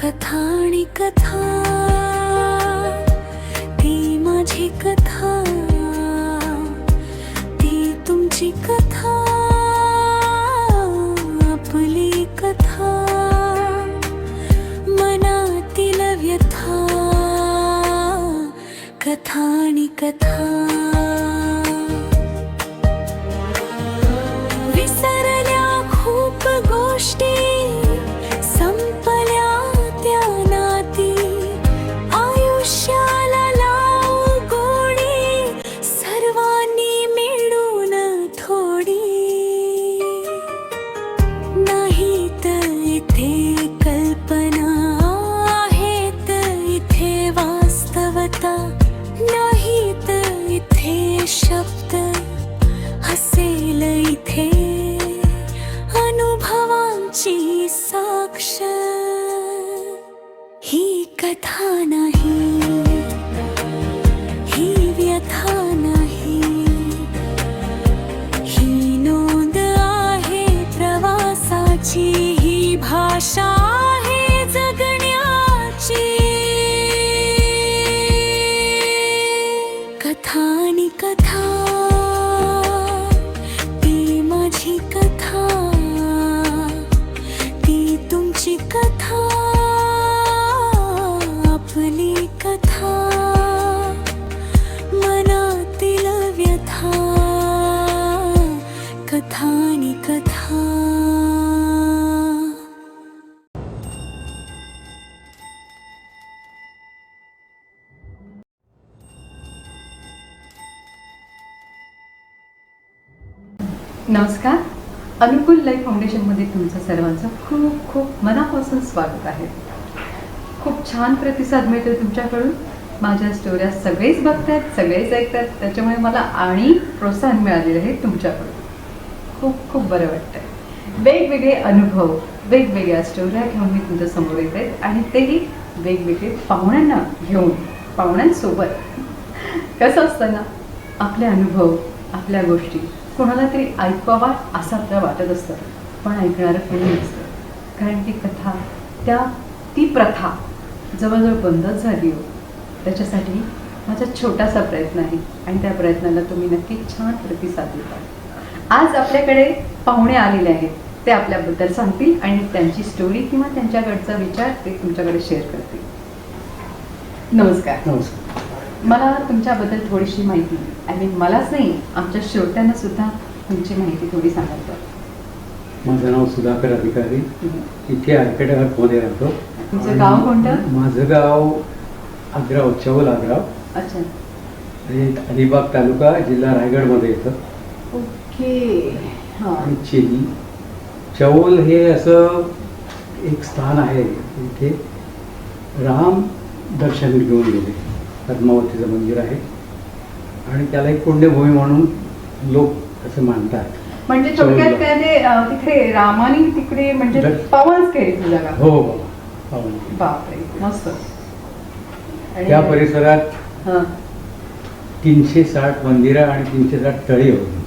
कथा आणि कथा, ती माझी कथा, ती तुमची कथा, आपली कथा, मनातील व्यथा, कथा आणि कथा. विसरल्या खूप गोष्टी, नाहीत इथे शब्द, हसेल इथे अनुभवांची साक्ष. ही कथा नाही, ही व्यथा नाही, ही नोंद आहे प्रवासाची, ही भाषा आहे जगण्याची. कथा आणि कथा, ती माझी कथा, ती तुमची कथा, आपली कथा, मनातील व्यथा, कथा आणि कथा. नमस्कार. अनुकूल लाईफ फाउंडेशनमध्ये तुमचं सर्वांचं खूप खूप मनापासून स्वागत आहे. खूप छान प्रतिसाद मिळतो तुमच्याकडून. माझ्या स्टोऱ्या सगळेच बघतात, सगळेच ऐकतात, त्याच्यामुळे मला आणि प्रोत्साहन मिळालेलं आहे तुमच्याकडून. खूप खूप बरं वाटतं. वेगवेगळे अनुभव, वेगवेगळ्या स्टोऱ्या घेऊन मी तुमच्या समोर येत आहेत, आणि तेही वेगवेगळे पाहुण्यांना घेऊन, पाहुण्यांसोबत. कसं असतं ना, आपले अनुभव, आपल्या गोष्टी कोणाला तरी ऐकवावा असं आपल्याला वाटत असतं, पण ऐकणारं कोणी नसतं. कारण ती कथा, ती प्रथा जवळजवळ बंदच झाली हो. त्याच्यासाठी माझा छोटासा प्रयत्न आहे, आणि त्या प्रयत्नाला तुम्ही नक्की छान प्रतिसाद देता. आज आपल्याकडे पाहुणे आलेले आहेत, ते आपल्याबद्दल सांगतील आणि त्यांची स्टोरी किंवा त्यांच्याकडचा विचार ते तुमच्याकडे शेअर करतील. नमस्कार. नमस्कार. मला तुमच्याबद्दल थोडीशी माहिती, आय मीन मलाच नाही, आमच्या श्रोत्यांना सुद्धा तुमची माहिती थोडी सांगाल का? माझं नाव सुधाकर अधिकारी, इथे आर्केडमध्ये राहतो. तुमचं गाव कोणतं? माझं गाव आग्राव, चौल आग्राव. अच्छा. अलिबाग तालुका, जिल्हा रायगडमध्ये येतं. ओके. हां. आणि चौल हे असं एक स्थान आहे, इथे राम दर्शन घेऊन गेले. पद्मावतीचं मंदिर आहे, आणि त्याला एक पुण्यभूमी म्हणून लोक असं मानतात. म्हणजे थोडक्यात काय ते तिकडे रामानी तिकडे म्हणजे पावनच केली जागा. हो हो. बापरे, मस्त. त्या परिसरात 360 मंदिरं आणि 360 तळी होती,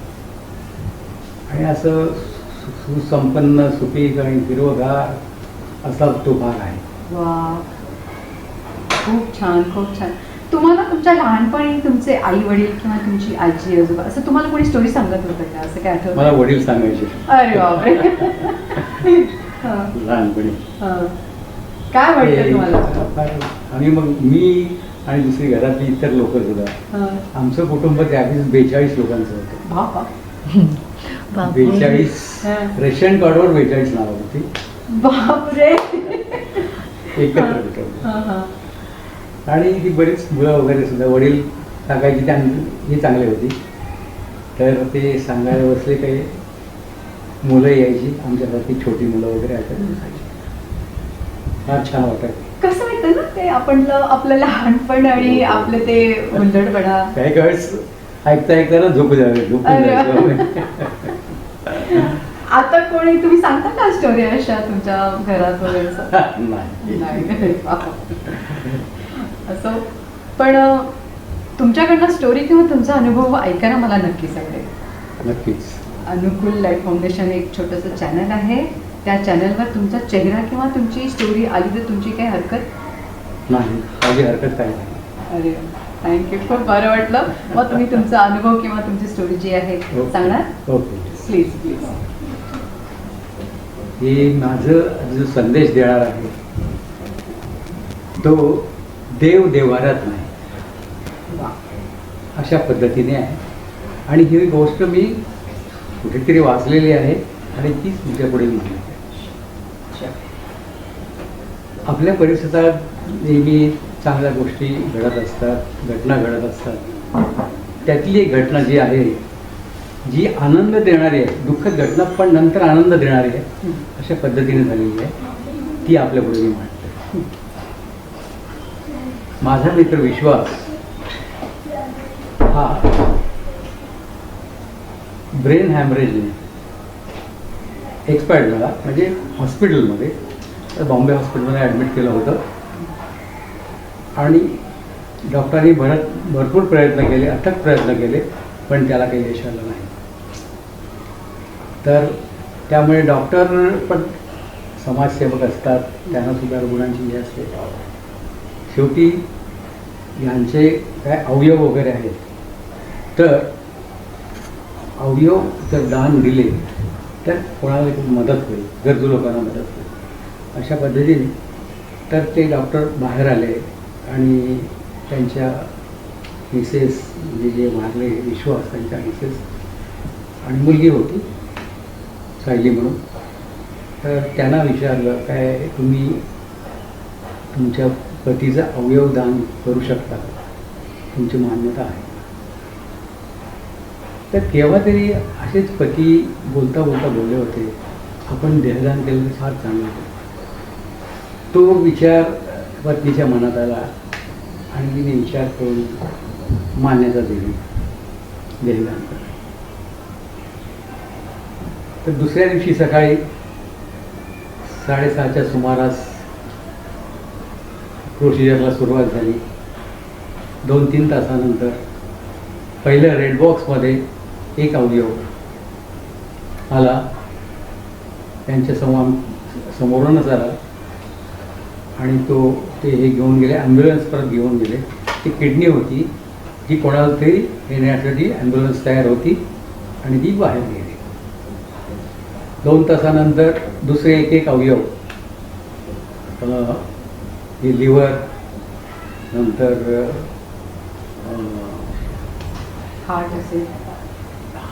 आणि असं सुसंपन्न, सुपीक आणि हिरवगार असा तो भाग आहे. वा, खूप छान, खूप छान. तुम्हाला तुमच्या लहानपणी तुमचे आई वडील किंवा तुमची आजी आजोबा असं तुम्हाला कोणी स्टोरी सांगत होतं का? असं काय आठवतं? मला वडील सांगायचे. अरे बापरे. लहानपणी काय वाटतं तुम्हाला? आणि मग मी आणि दुसरी घरातली इतर लोक सुद्धा, आमचं कुटुंब त्यावेळेस 42 लोकांचं होतं. बापा, 42. रेशन कार्डवर 42 नावं होती. बापरे. एकत्र कुटुंब. आणि ती बरीच मुलं वगैरे सुद्धा. वडील सांगायची त्यांनी हे चांगले होती, तर ते सांगायला बसले काही मुलं यायची, आमच्यासारखी छोटी मुलं वगैरे ऐकायला. फार छान वाटायचं. कसं वाटतं ना ते आपलं लहानपण आणि आपलं ते हुंदडपणा. काही वेळेस ऐकता ऐकताना झोपू जायचं. आता कोणी तुम्ही सांगता का स्टोरी अशा तुमच्या घरात वगैरे? नाही. असं पण तुमच्याकडनं स्टोरी किंवा तुमचा अनुभव ऐकायला मला नक्कीच आवडेल. नक्कीच. अनुकूल लाईफ फाउंडेशन एक छोटंसं चॅनल आहे, त्या चॅनलवर तुमचा चेहरा किंवा तुमची स्टोरी आली तर तुमची काही हरकत नाही, माझी हरकत काही नाही. अरे थँक्यू, खूप बरं वाटलं. मग तुम्ही तुमचा अनुभव किंवा तुमची स्टोरी जी आहे सांगणार? ओके. Please please. हे माझं जो संदेश देणार आहे तो देव देवाऱ्यात नाही, अशा पद्धतीने आहे. आणि ही गोष्ट मी कुठेतरी वाचलेली आहे आणि तीच तुमच्या पुढे म्हणली आहे. आपल्या परिसरात नेहमी चांगल्या गोष्टी घडत असतात, घटना घडत असतात. त्यातली एक घटना जी आहे, जी आनंद देणारी आहे, दुःखद घटना पण नंतर आनंद देणारी आहे, अशा पद्धतीने झालेली आहे, ती आपल्या पुढे मी मांडते. माझा मित्र विश्वास हा ब्रेन हॅमरेजने एक्सपायर्ड झाला. म्हणजे हॉस्पिटलमध्ये, बॉम्बे हॉस्पिटलमध्ये ॲडमिट केलं होतं आणि डॉक्टरांनी भरपूर प्रयत्न केले, अथक प्रयत्न केले, पण त्याला काही यश आलं नाही. तर त्यामुळे डॉक्टर पण समाजसेवक असतात, त्यांना सुद्धा रुग्णांची हे असते. शेवटी यांचे काय अवयव वगैरे आहेत, तर अवयव जर दान दिले तर कोणाला खूप मदत होईल, गरजू लोकांना मदत होईल, अशा पद्धतीने. तर ते डॉक्टर बाहेर आले आणि त्यांच्या मिसेस, म्हणजे जे वारले विश्वास, त्यांच्या मिसेस आणि मुलगी होती सायली म्हणून. तर त्यांना विचारलं, काय तुम्ही तुमच्या पतीचं अवयव दान करू शकता, तुमची मान्यता आहे? तर केव्हा तरी असेच पती बोलता बोलता बोलले होते, आपण देहदान केलं तर फार चांगलं होतं. तो विचार पत्नीच्या मनात आला आणि तिने विचार करून मान्यता दिली देहदान करायला. तर दुसऱ्या दिवशी सकाळी 6:30च्या सुमारास प्रोसिजरला सुरुवात झाली. 2-3 तासानंतर पहिल्या रेड बॉक्समध्ये एक अवयव आला, त्यांच्या समोरूनच आला आणि ते हे घेऊन गेले, ॲम्ब्युलन्स परत घेऊन गेले. ती किडनी होती, जी कोणाला तरी नेण्यासाठी ॲम्ब्युलन्स तयार होती आणि ती बाहेर गेली. 2 तासानंतर दुसरे एक अवयव, हे लिव्हर, नंतर हार्ट असेल,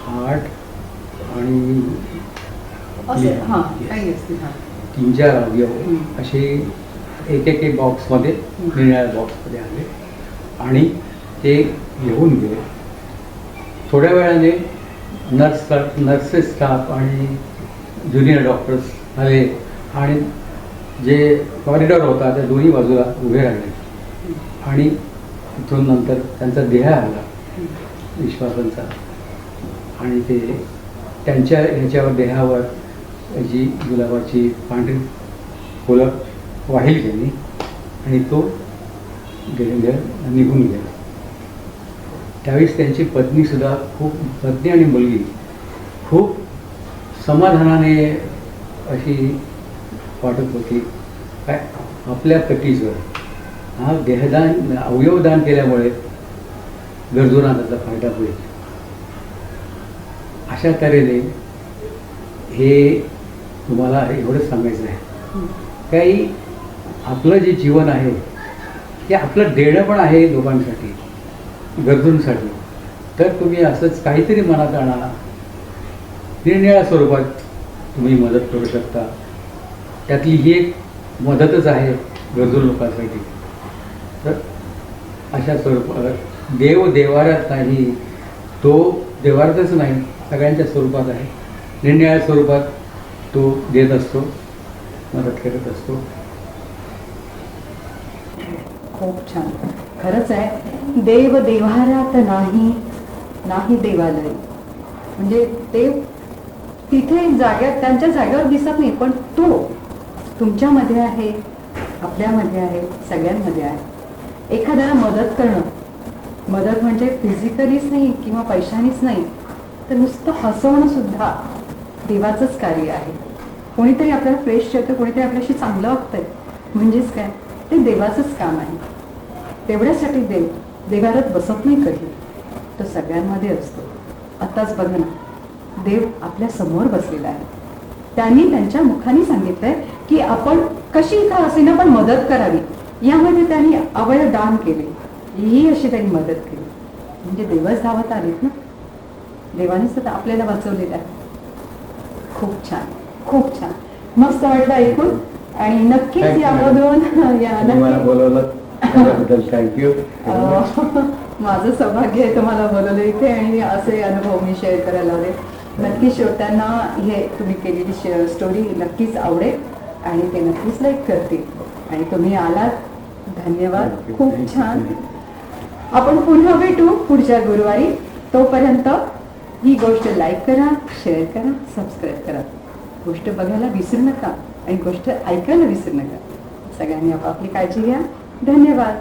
हार्ट आणि असेल, हां काही असतील, हां 3-4 अवयव असे एक बॉक्समध्ये, निळ्या बॉक्समध्ये आले आणि ते घेऊन गेले. थोड्या वेळाने नर्सेस स्टाफ आणि ज्युनियर डॉक्टर्स आले आणि जे कॉरिडॉर होता त्या दोन्ही बाजूला उभे राहिले आणि तिथून नंतर त्यांचा देह आला विश्वासांचा आणि ते त्यांच्या ह्याच्यावर, देहावर जी गुलाबाची पांढरी फुलं वाहिली त्यांनी आणि तो निघून गेला. त्यावेळेस त्यांची पत्नीसुद्धा पत्नी आणि मुलगी खूप समाधानाने अशी वाटत होती, काय आपल्या पतीचं हा देहदान, अवयवदान केल्यामुळे गरजूंना त्याचा फायदा होईल. अशा तऱ्हेने हे तुम्हाला एवढंच सांगायचं आहे, काही आपलं जे जीवन आहे ते आपलं देणं पण आहे लोकांसाठी, गरजूंसाठी. तर तुम्ही असंच काहीतरी मनात आणा, निरनिळ्या स्वरूपात तुम्ही मदत करू शकता. त्यातली ही एक मदतच आहे गरजू लोकांसाठी. तर अशा स्वरूपात देव देवाऱ्यात नाही, तो देवाऱ्यातच नाही, सगळ्यांच्या स्वरूपात आहे. निरनिळ्या स्वरूपात तो देत असतो, मदत करत असतो. खूप छान. खरंच आहे, देव देव्हाऱ्यात नाही, नाही देवालय. म्हणजे ते तिथे जाग्यात, त्यांच्या जागेवर दिसत नाही, पण तो तुमच्यामध्ये आहे, आपल्यामध्ये आहे, सगळ्यांमध्ये आहे. एखाद्याला मदत करणं, मदत म्हणजे फिजिकलीच नाही किंवा पैशानीच नाही, तर नुसतं हसवणं सुद्धा देवाचंच कार्य आहे. कोणीतरी आपल्याला फ्रेश ठेवतं, कोणीतरी आपल्याशी चांगलं वागतंय, म्हणजेच काय, ते देवाचंच काम आहे. तेवढ्यासाठी देवालयात बसत नाही कधी, तो सगळ्यांमध्ये असतो. आताच बघा ना, देव आपल्या समोर बसलेला आहे. त्यांनी त्यांच्या मुखाने सांगितलंय की आपण कशी का असेना पण मदत करावी. यामध्ये त्यांनी अवयव दान केले, ही अशी त्यांनी मदत केली. म्हणजे देवच धावत आलेत ना, देवानेच तर आपल्याला वाचवलेलं आहे. खूप छान, खूप छान, मस्त वाटलं ऐकून. आणि नक्कीच Thank you, यामधून या मला नक्की बोलवलं त्याबद्दल थँक्यू. माझं सौभाग्य आहे तुम्हाला बोलवलं इथे आणि असे अनुभव मी शेअर करायला लावले. नक्की श्रोत्यांना हे तुम्ही केलेली स्टोरी नक्कीच आवडेल आणि ते नक्कीच लाईक करतील. आणि तुम्ही आलात, धन्यवाद, खूप छान. आपण पुन्हा भेटू पुढच्या गुरुवारी. तोपर्यंत ही गोष्ट लाईक करा, शेअर करा, सबस्क्राईब करा. गोष्ट बघायला विसरू नका आणि गोष्ट ऐकायला विसरू नका. सगळ्यांनी आपापली काळजी घ्या. धन्यवाद.